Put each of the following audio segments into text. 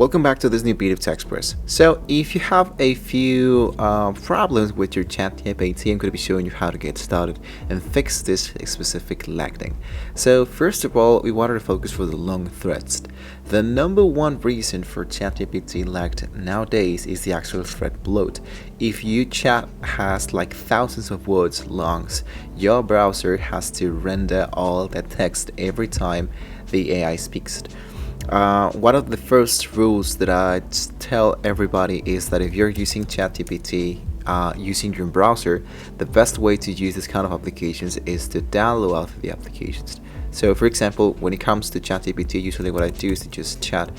Welcome back to this new bit of TechExpress. So if you have a few problems with your ChatGPT, I'm going to be showing you how to get started and fix this specific lagging. So first of all, we wanted to focus for the long threads. The number one reason for ChatGPT lagged nowadays is the actual thread bloat. If your chat has like thousands of words long, your browser has to render all that text every time the AI speaks. One of the first rules that I tell everybody is that if you're using ChatGPT using your browser, the best way to use this kind of applications is to download the applications. So for example, when it comes to ChatGPT, usually what I do is to just type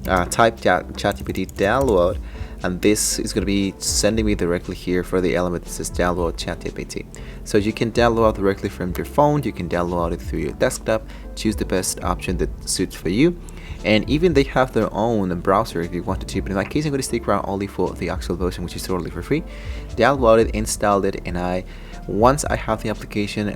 ChatGPT download, and this is going to be sending me directly here for the element that says download ChatGPT. So you can download directly from your phone, you can download it through your desktop, choose the best option that suits for you. And even they have their own browser if you wanted to, but in my case I'm going to stick around only for the actual version, which is totally for free. Download it, installed it, and once I have the application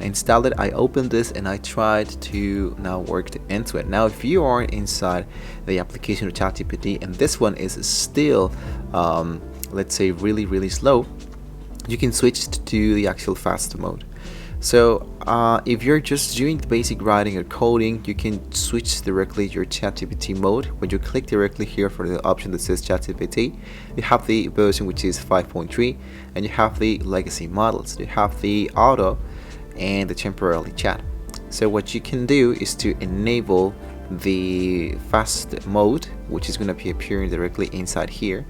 installed it, I opened this and I tried to now work into it. Now if you are inside the application of ChatGPT and this one is still let's say really slow, you can switch to the actual fast mode. So if you're just doing the basic writing or coding, you can switch directly your ChatGPT mode. When you click directly here for the option that says ChatGPT, you have the version which is 5.3, and you have the legacy models. You have the auto and the temporarily chat. So what you can do is to enable the fast mode, which is going to be appearing directly inside here.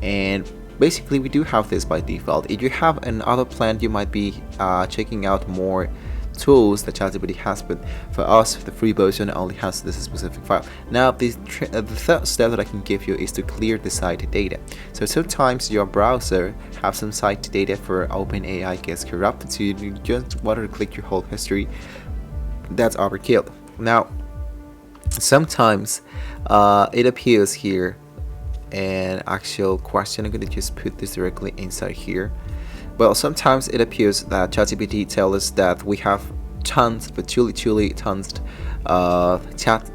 And basically we do have this by default. If you have another plan, you might be checking out more tools that ChatGPT has, but for us the free version only has this specific file. Now the third step that I can give you is to clear the site data. So sometimes your browser have some site data for OpenAI gets corrupted, so you just want to click your whole history. That's overkill. Now sometimes it appears here an actual question. I'm going to just put this directly inside here. Well, sometimes it appears that ChatGPT tells us that we have tons, but truly tons chat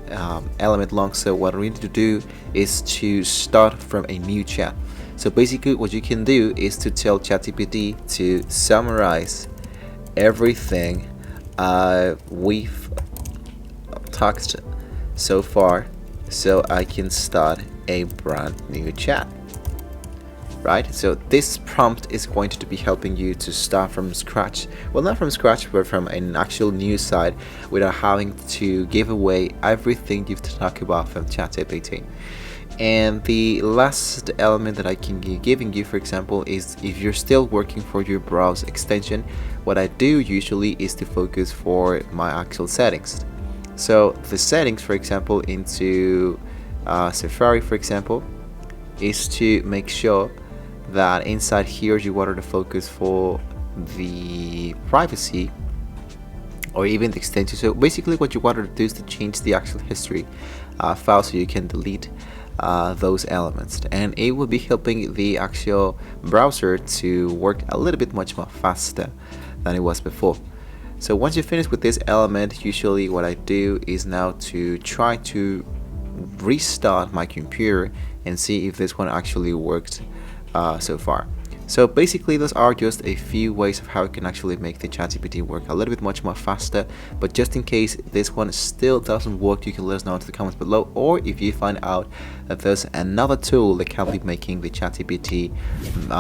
element long. So what we need to do is to start from a new chat. So basically what you can do is to tell ChatGPT to summarize everything we've talked so far, so I can start a brand new chat. Right, so this prompt is going to be helping you to start from scratch. Well, not from scratch, but from an actual new site without having to give away everything you've talked about from ChatGPT. And the last element that I can be giving you, for example, is if you're still working for your browse extension, what I do usually is to focus for my actual settings. So the settings, for example, into Safari, for example, is to make sure that inside here you want to focus for the privacy or even the extension. So basically what you want to do is to change the actual history file so you can delete those elements, and it will be helping the actual browser to work a little bit much more faster than it was before. So once you finish with this element, usually what I do is now to try to restart my computer and see if this one actually worked so far. So basically those are just a few ways of how you can actually make the ChatGPT work a little bit much more faster. But just in case this one still doesn't work, you can let us know in the comments below, or if you find out that there's another tool that can be making the ChatGPT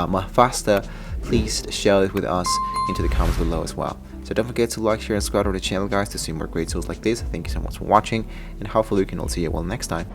more faster, please share it with us into the comments below as well. So don't forget to like, share, and subscribe to the channel, guys, to see more great tools like this. Thank you so much for watching, and hopefully we can all see you well next time.